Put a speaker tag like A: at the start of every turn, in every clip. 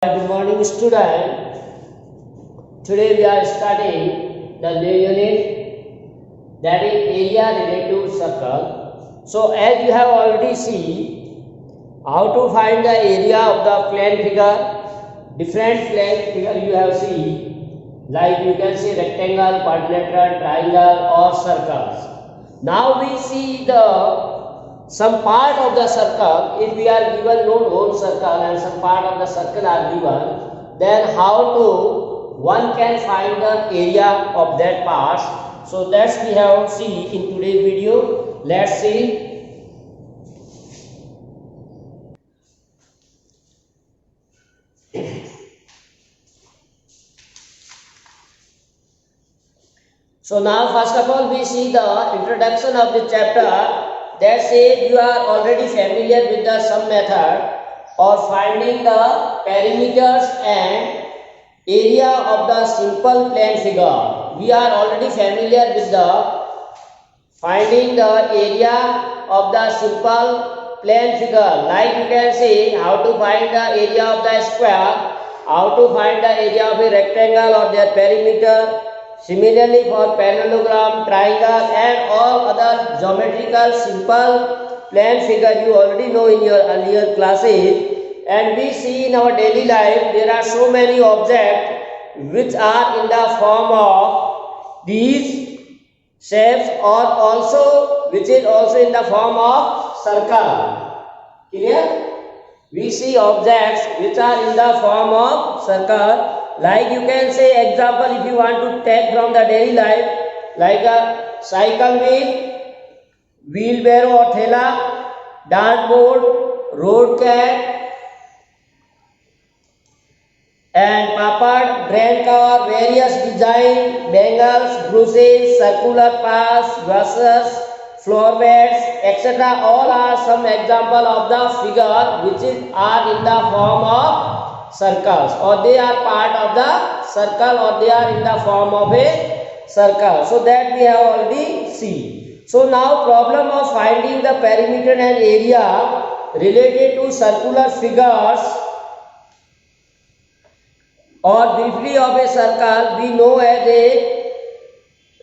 A: Good morning, student. Today we are studying the new unit, that is area related to circle. So as you have already seen how to find the area of the plane figure, different plane figure you have seen, like you can see rectangle, quadrilateral, triangle or circles. Now we see some part of the circle. If we are given not whole circle and some part of the circle are given, then how to one can find the area of that part. So that's we have see in today's video. Let's see. So now first of all we see the introduction of the chapter. That said, you are already familiar with the sum method of finding the perimeters and area of the simple plane figure. We are already familiar with the finding the area of the simple plane figure. Like you can see how to find the area of the square, how to find the area of a rectangle or their perimeter. Similarly, for parallelogram, triangle and all other geometrical simple plane figure you already know in your earlier classes. And we see in our daily life there are so many objects which are in the form of these shapes or also which is also in the form of circle. Clear? We see objects which are in the form of circle. Like you can say example, if you want to take from the daily life, like a cycle wheel, wheelbarrow or thela, dartboard, road cat and papad, drain cover, various design, bangles, bruises, circular paths, buses, floor beds, etc. All are some example of the figure which are in the form of circles, or they are part of the circle, or they are in the form of a circle. So that we have already seen. So now problem of finding the perimeter and area related to circular figures or briefly of a circle we know as a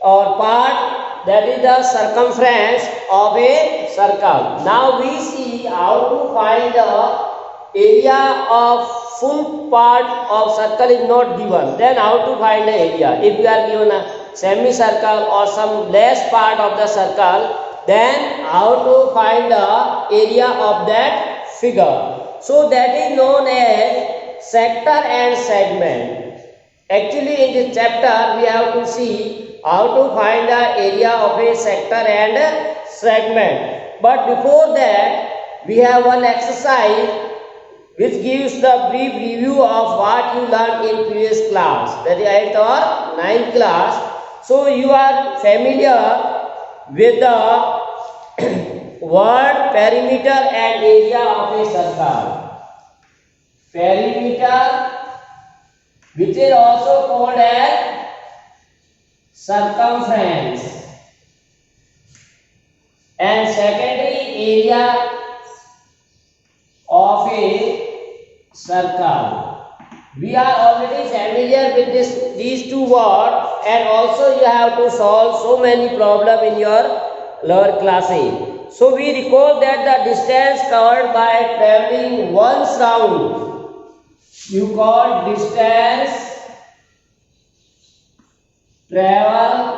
A: or part, that is the circumference of a circle. Now we see how to find the area of full part of circle is not given, then how to find the area? If we are given a semicircle or some less part of the circle, then how to find the area of that figure? So that is known as sector and segment. Actually in this chapter we have to see how to find the area of a sector and segment. But before that we have one exercise which gives the brief review of what you learned in previous class, that is 8th or 9th class. So you are familiar with the word perimeter and area of a circle. Perimeter, which is also called as circumference, and secondary area of a circle. We are already familiar with these two words, and also you have to solve so many problems in your lower classes. So we recall that the distance covered by traveling once round, you call distance traveled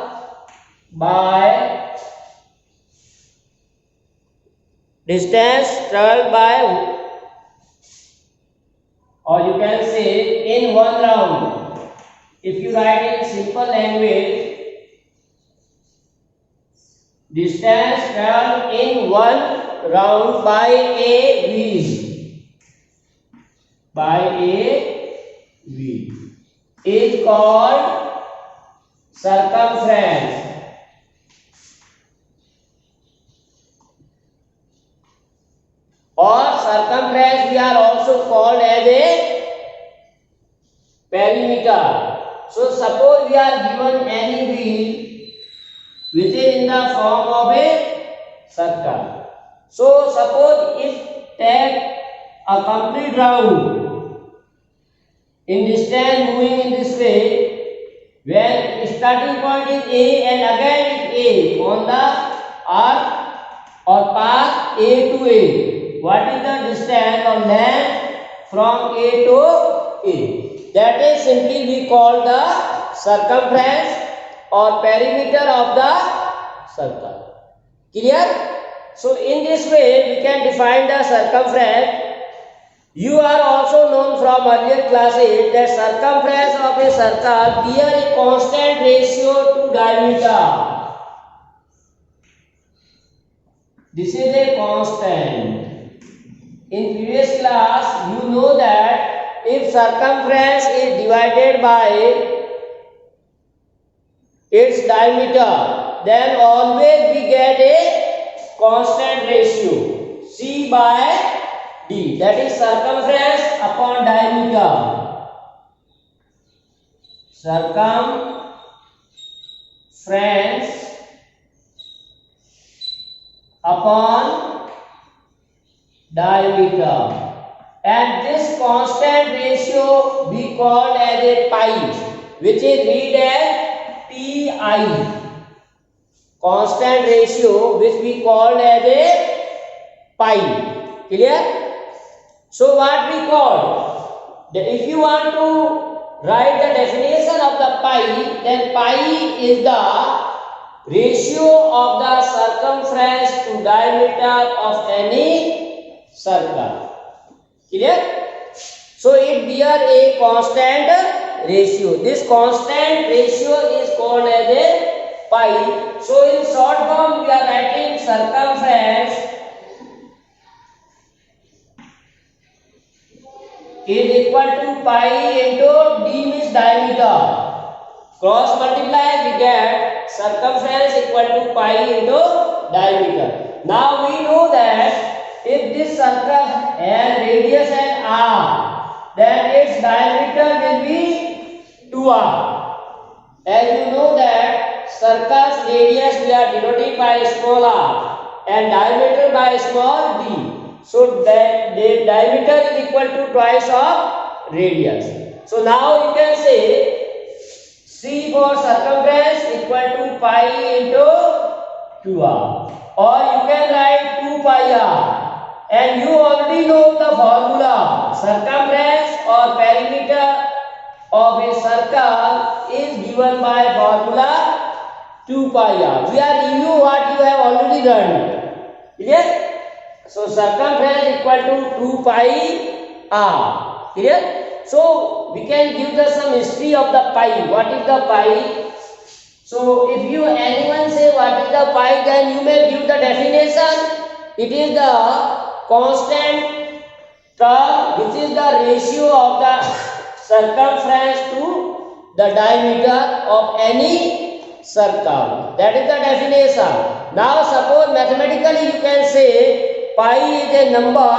A: by or you can say in one round. If you write in simple language, distance traveled in one round by a wheel, is called circumference. Or circumference we are also called as a perimeter. So suppose we are given any wheel which is in the form of a circle. So suppose if take a complete round in distance moving in this way, when starting point is A and again is A on the earth or path A to A, what is the distance or length from A to A? That is simply we call the circumference or perimeter of the circle. Clear? So in this way we can define the circumference. You are also known from earlier classes that circumference of a circle bear a constant ratio to diameter. This is a constant. In previous class you know that if circumference is divided by its diameter, then always we get a constant ratio C by D, that is circumference upon diameter. Circumference upon diameter, and this constant ratio we called as a pi, which is read as pi. Constant ratio which we called as a pi. Clear? So what we call, if you want to write the definition of the pi, then pi is the ratio of the circumference to diameter of any circle. Clear? So it bear a constant ratio. This constant ratio is called as a pi. So in short form we are writing circumference is equal to pi into d means diameter. Cross multiply we get circumference equal to pi into diameter. Now we know that if this circle has radius as r, then its diameter will be 2r. As you know that circle's radius we are denoting by small r and diameter by small d. So that the diameter is equal to twice of radius. So now you can say C for circumference equal to pi into 2r, or you can write 2 pi r, and you already know the formula. Circumference or perimeter of a circle is given by formula 2 pi r. We are reviewing what you have already learned. Clear? So circumference equal to 2 pi r. Clear? So we can give the some history of the pi. What is the pi? So if you anyone say what is the pi, then you may give the definition. It is the constant term which is the ratio of the circumference to the diameter of any circle. That is the definition. Now suppose mathematically you can say pi is a number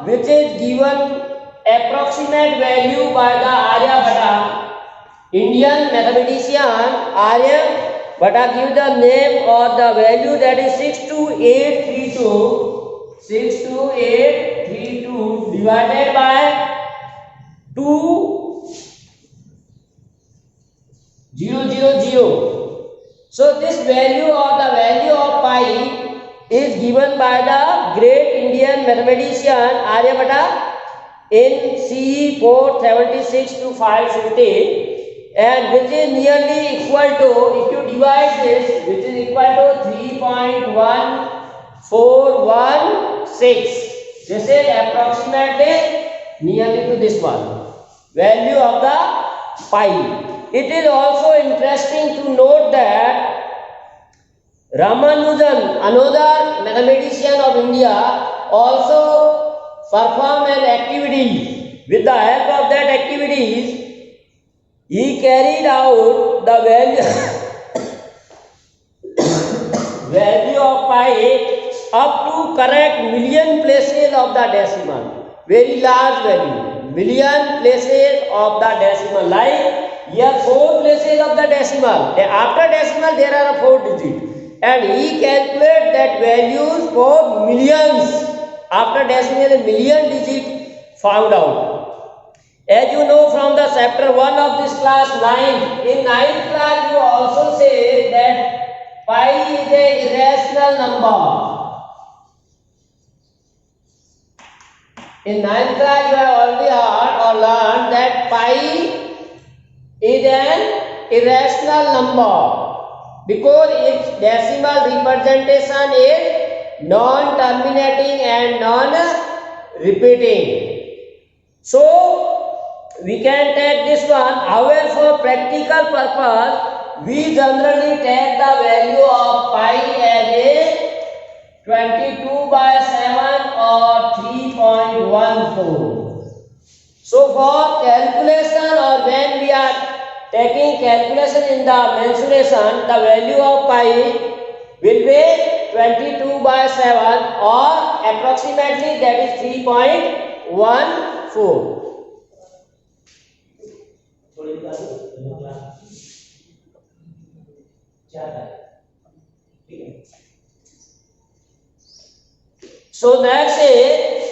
A: which is given approximate value by the Aryabhata. Indian mathematician Aryabhata give the name or the value, that is 62832. 62832 divided by 2000. So this value or the value of pi is given by the great Indian mathematician Aryabhata in CE 476 to 515, and which is nearly equal to, if you divide this, which is equal to 3.1416. This is approximately nearly to this one value of the pi. It is also interesting to note that Ramanujan, another mathematician of India, also performed an activity. With the help of that activities, he carried out the value of pi up to correct million places of the decimal. Very large value. Million places of the decimal. Like here 4 places of the decimal. After decimal there are 4 digits. And he calculate that values for millions. After decimal, a million digit found out. As you know from the chapter 1 of this class 9, in 9th class you also say that pi is a irrational number. In 9th class you have already heard or learned that pi is an irrational number because its decimal representation is non-terminating and non-repeating. So we can take this one. However, for practical purpose, we generally take the value of pi as a 22 by 7 or 3.14. So for calculation or when we are taking calculation in the mensuration, the value of pi will be 22 by 7 or approximately that is 3.14. So next is,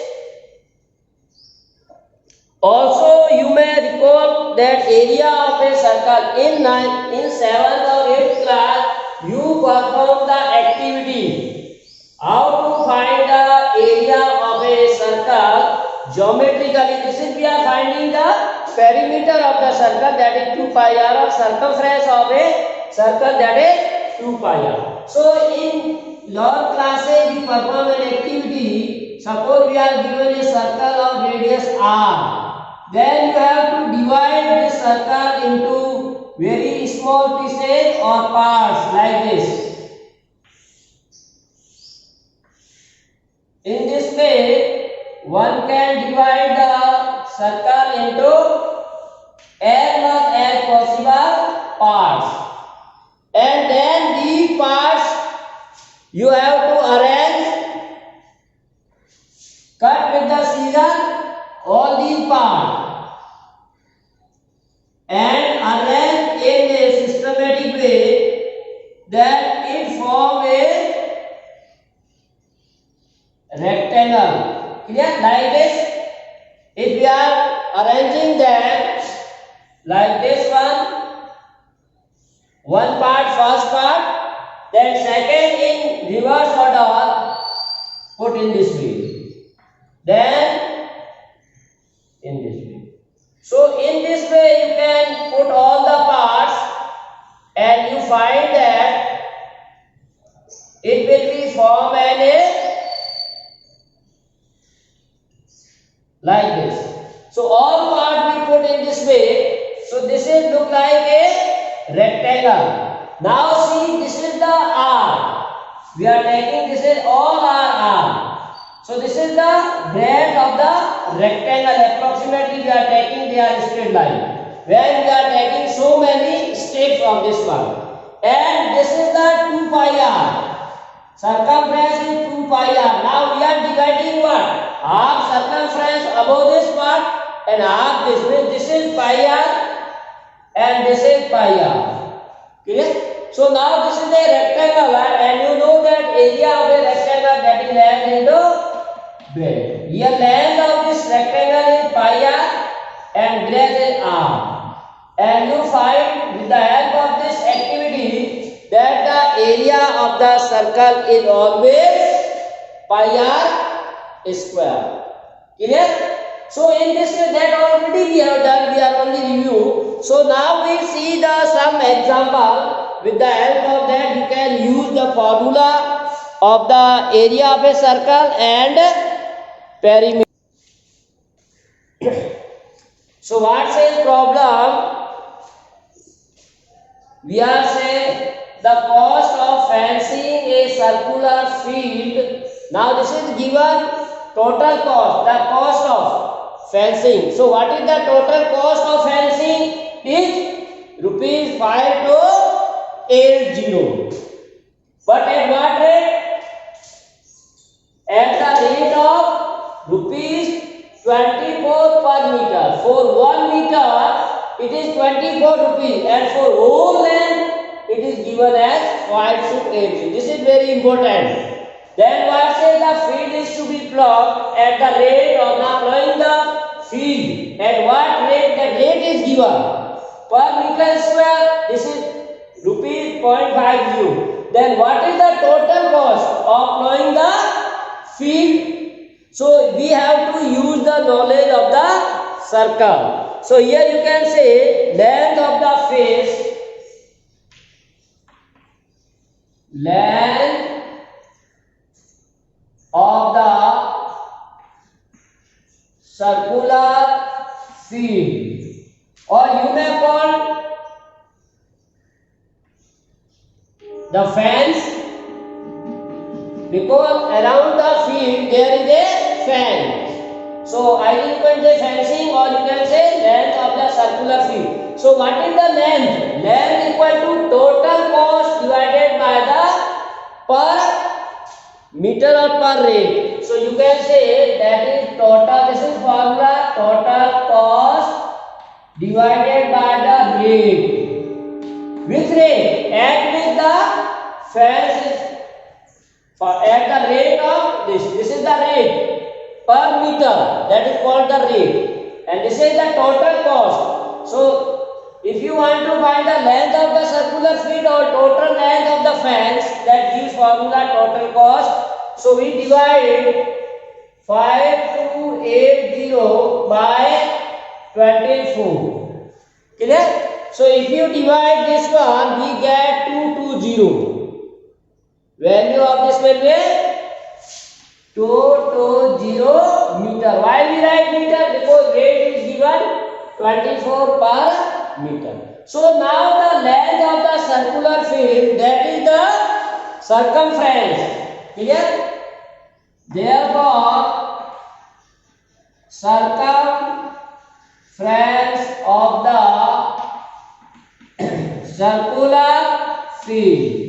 A: also you may recall that area of a circle in 7th or 8th class you perform the activity how to find the area of a circle geometrically. This is we are finding the perimeter of the circle, that is 2 pi r, or circumference of a circle, that is 2 pi r. So in lower classes we perform an activity. Suppose we are given a circle of radius r, then you have to divide this circle into very small pieces or parts like this. In this way one can divide the circle into as much as possible parts, and then these parts you have to arrange, cut with the scissors all these parts and arrange in a systematic way that it form a rectangle. Clear? Like this. If we are arranging them like this one part, first part, then second in reverse order, put in this way, then in this way. So in this way you can put all the parts and you find that it will be formed as a like this. So all parts we put in this way. So this is look like a rectangle. Now see, this is the R. We are taking this is all R. So this is the breadth of the rectangle. Approximately we are taking their straight line. Where we are taking so many steps of this one. And this is the 2 pi r. Circumference is 2 pi r. Now we are dividing what? Half circumference above this part and half this way. This is pi r and this is pi r. Clear? So now this is a rectangle and you know that area of a rectangle, that is length into breadth. Here length of this rectangle is pi r and breadth is r. And you find with the help of this activity that the area of the circle is always pi r square. Clear? So in this way that already we have done, we are only review. So now we see the some example. With the help of that you can use the formula of the area of a circle and perimeter. So what says problem? We are saying the cost of fencing a circular field. Now this is given total cost, the cost of fencing. So what is the total cost of fencing? Is rupees 5280. But at what rate? At the rate of rupees 24 per meter. For 1 meter it is 24 rupees and for whole length it is given as 580. This is very important. Then what says the field is to be plowed at the rate of the plowing the field. At what given. Per meter square, this is rupees 0.50. Then what is the total cost of plowing the field? So we have to use the knowledge of the circle. So here you can say length of the face, length of the circular field, or you may call the fence, because around the field there is a fence. So either you can say fencing or you can say length of the circular field. So what is the length? Length equal to total cost divided by the per meter or per rate. So you can say that is total, this is formula, total cost divided by the rate. Which rate? At which the fence is at the rate of this is the rate per meter, that is called the rate, and this is the total cost. So if you want to find the length of the circular field or total length of the fence, that gives formula total cost. So we divide 5280 by 24. Clear? So if you divide this one, we get 220. Value of this will be 220 meter. Why we write meter? Because rate is given 24 per meter. So now the length of the circular field, that is the circumference. Clear? Therefore, circumference of the circular field.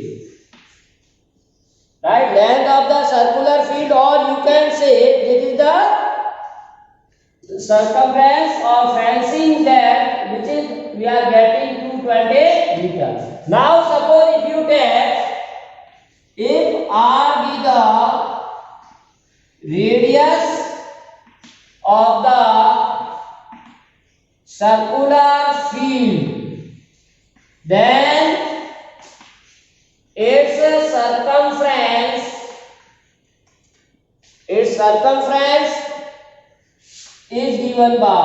A: Right, length of the circular field, or you can say this is the circumference of fencing depth, which is we are getting 220 meters. Now suppose if you take, if R be the radius of the circular field, then its circumference is given by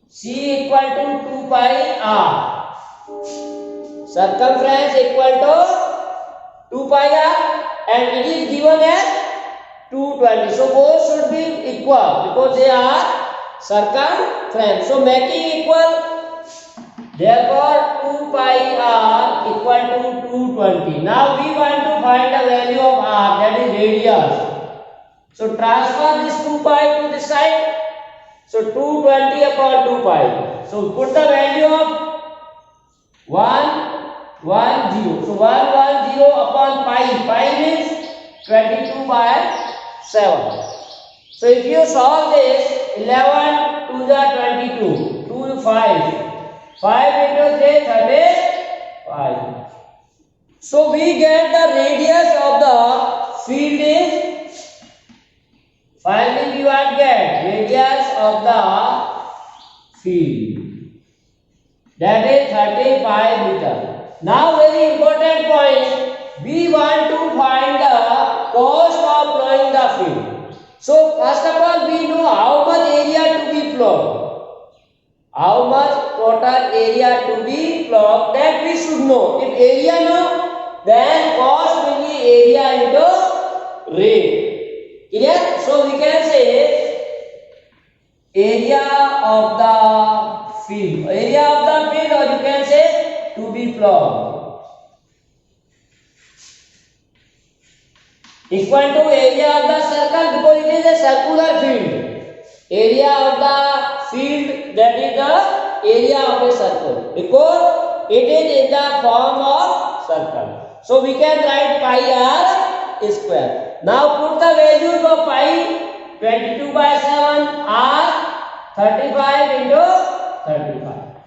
A: C equal to 2 pi R. Circumference equal to 2 pi R, and it is given as 220. So both should be equal because they are circumference. So making equal. Therefore 2 pi R equal to 220. Now we want to find the value of R, that is radius. So transfer this 2 pi to this side. So 220 upon 2 pi. So put the value of 110. So 110 upon pi. Pi means 22 by 7. So if you solve this, 11 to the 22, 2 5. 5 into 3, 35. So we get the radius of the field is, finally we want get radius of the field, that is 35 meter. Now very important point, we want to find the cost of plowing the field. So first of all we know how much area to be plowed. How much total area to be plowed, that we should know. If area know, then cost will be area into rate. Clear? So we can say area of the field. Area of the field, or you can say to be plowed, equal to area of the circle, because it is a circular field. Area of the field, that is the area of a circle, because it is in the form of circle. So we can write pi r square. Now put the values of pi, 22 by 7, r 35 into 35.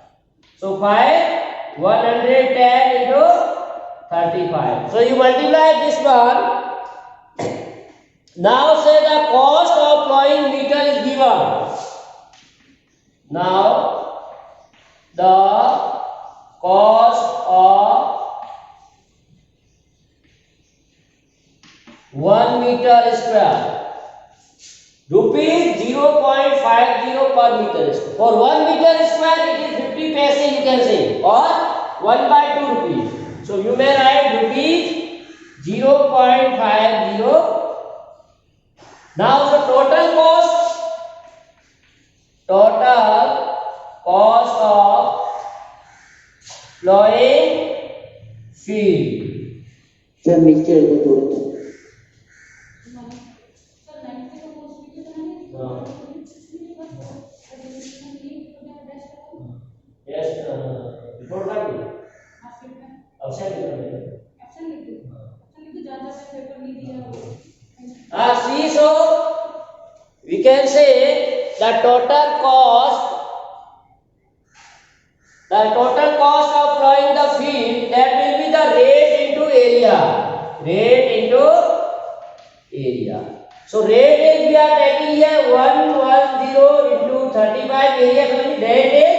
A: So pi 110 into 35. So you multiply this one. Now say the cost of plowing meter is given. Now the cost of 1 meter square rupees 0.50 per meter square. For 1 meter square it is 50 paise you can say, or 1 by 2 rupees. So you may write rupees 0.50. Now the total cost of plowing field.
B: Sir mixture को थोड़ा
A: Yes, report कर दो. Absent लिख दो. See, so we can say the total cost of plowing the field, that will be the rate into area. So rate is we are taking here 110 into 35 area, so rate is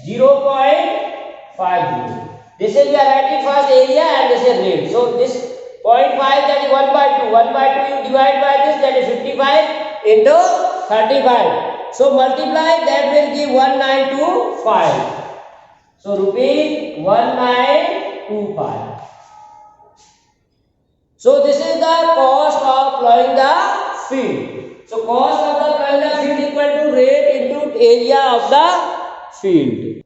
A: 0.50. This is we are writing first area and this is rate. So this 0.5, that is 1 by 2. 1 by 2 you divide by this, that is 55 into 35. So multiply, that will give 1925. So rupees 1925. So this is the cost of plowing the field. So cost of the plowing the field equal to rate into area of the field.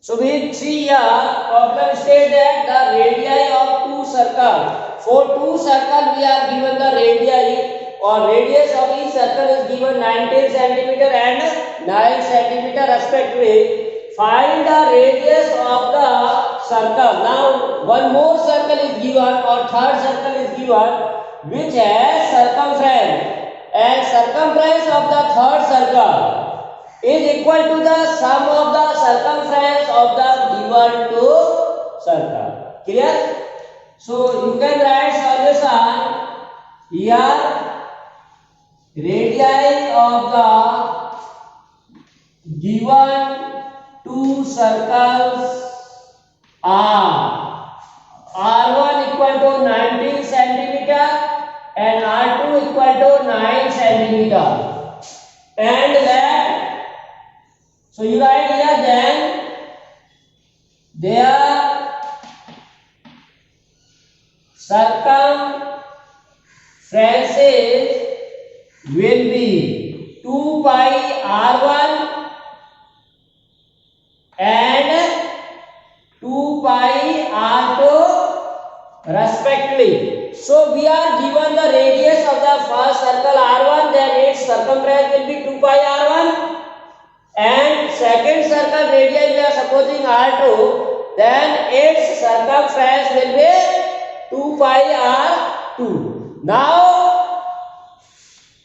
A: So we see here problem state that the radii of two circles. For two circles we are given the radii, or radius of each circle is given 19 cm and 9 cm respectively. Find the radius of the circle. Now one more circle is given, or third circle is given, which has circumference, and circumference of the third circle is equal to the sum of the circumference of the given two circle. Clear? So you can write solution here. Radii of the given two circles are R1 equal to 19 cm and R2 equal to 9 cm, and that, so you write here, then their circumferences will be 2 pi R1 and 2 pi R2 respectively. So we are given the radius of the first circle R1, then its circumference will be 2 pi R1, and second circle radius we are supposing R2, then its circumference will be 2 pi R2. Now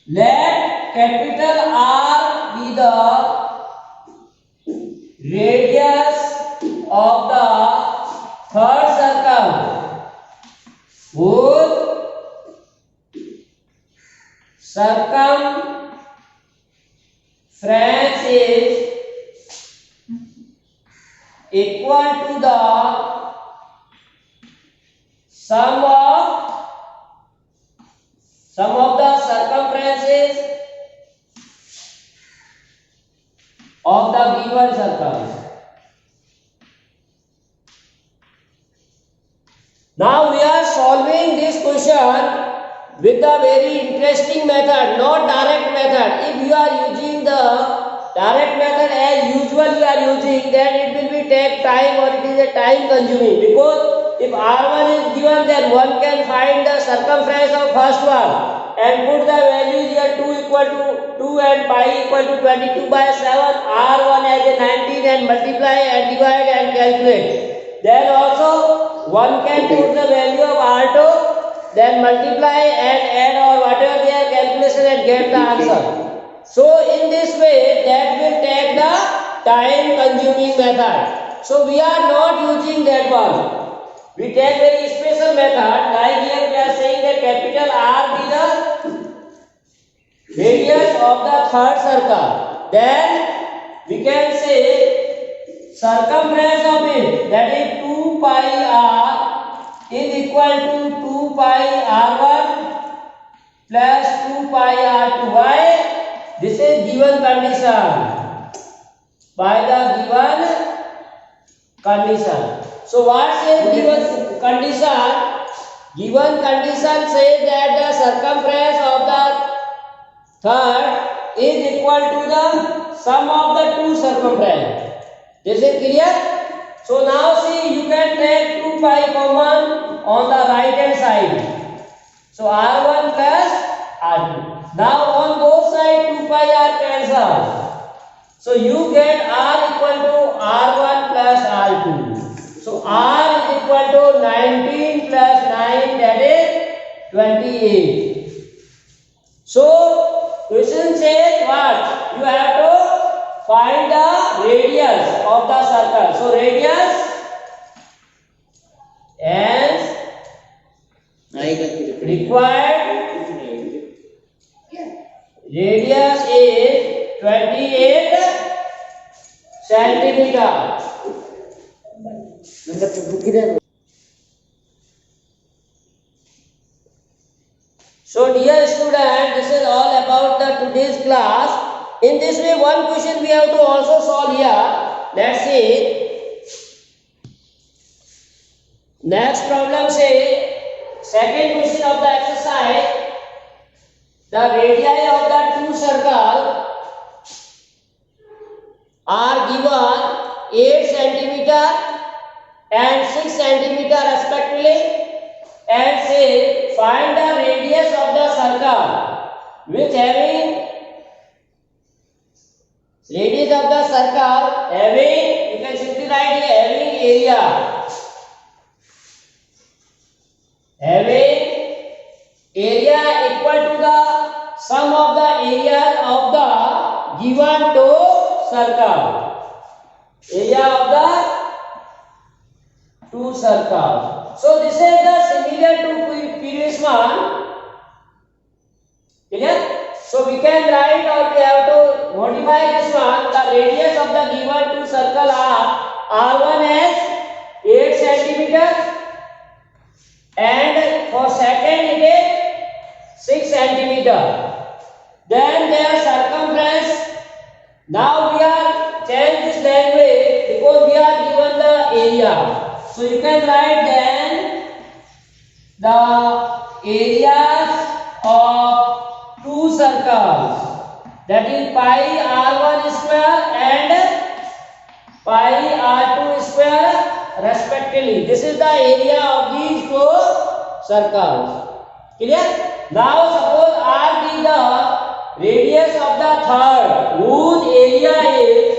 A: let capital R be the radius of the third circle whose circumference is equal to the sum of the circumferences of the given circles. Now we are solving this question with a very interesting method, not direct method. If you are using the direct method as usual you are using, then it will be take time, or it is a time consuming, because if R1 is given, then one can find the circumference of first one and put the values here, 2 equal to 2 and pi equal to 22 by 7, R1 as a 19, and multiply and divide and calculate. Then also one can put the value of R2, then multiply and add or whatever their calculation and get the answer. So in this way that will take the time consuming method. So we are not using that one. We take very special method, like here we are saying that capital R be the radius of the third circle, then we can say circumference of it, that is 2 pi r is equal to 2 pi r1 plus 2 pi r2. Why? This is given condition. By the given condition. So what says given condition? Given condition says that the circumference of the third is equal to the sum of the two circumference. This is clear? So now see, you can take 2 pi common on the right hand side. So r1 plus r2. Now on both sides 2 pi r cancel. So you get r equal to r1 plus r2. So r is equal to 19 plus 9, that is 28. So question says what? You have to find the radius of the circle. So radius is required. Radius is 28 centimeter. So dear student, this is all about the today's class. In this way, one question we have to also solve here. Let's see. Next problem say, second question of the exercise. The radii of the two circles are given 8 centimeter and 6 centimeter respectively, and say find the radius of the circle which having radius of the circle having, you can simply write here, having area equal to the sum of the area of the given two circle. Area of the two circles. So this is the similar to previous one. Clear? So we can write, or we have to modify this one. The radius of the given two circle are r1 as 8 centimeter and for second it is 6 centimeter. Then their circumference. Now we are change this language because we are given the area. So you can write then the areas of two circles, that is pi r1 square and pi r2 square respectively. This is the area of these two circles. Clear? Now suppose r is the radius of the third, whose area is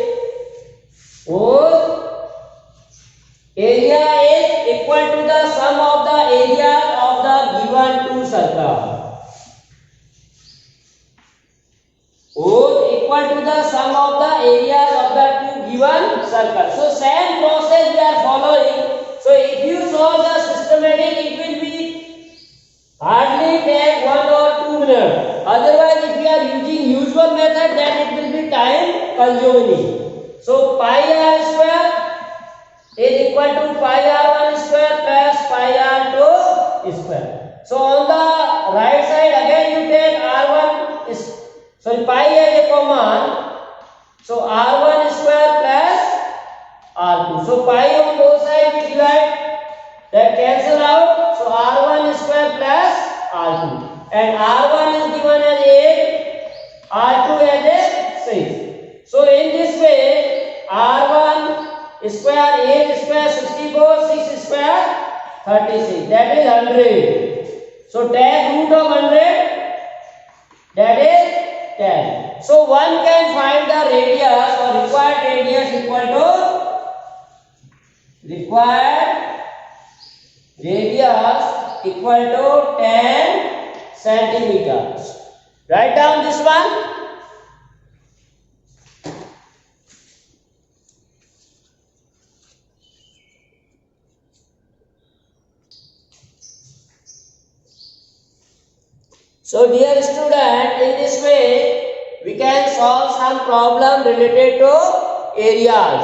A: equal to the sum of the area of the given two circles. Equal to the sum of the areas of the two given circles. So same process we are following. So if you solve the systematic, it will be hardly take 1 or 2 minutes. Otherwise, if you are using usual method, then it will be time consuming. So pi r square is equal to pi r1 square plus pi r2 square. So on the right side again you take r1 is, so pi as a common. So r1 square plus r2. So pi on both sides we divide, that cancel out. So r1 square plus r2. And r1 is given as 8, r2 as a 6. So in this way, r1 square 8 square 64, 6 square 36, that is 100. So take root of 100, that is 10. So one can find the radius or required radius equal to 10 centimeters. Write down this one. So dear student, in this way we can solve some problem related to areas.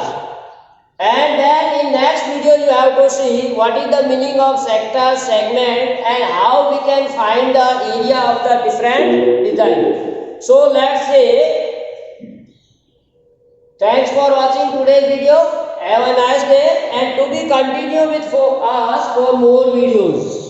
A: And then in next video you have to see what is the meaning of sector, segment and how we can find the area of the different design. So let's say thanks for watching today's video. Have a nice day and to be continue with for us for more videos.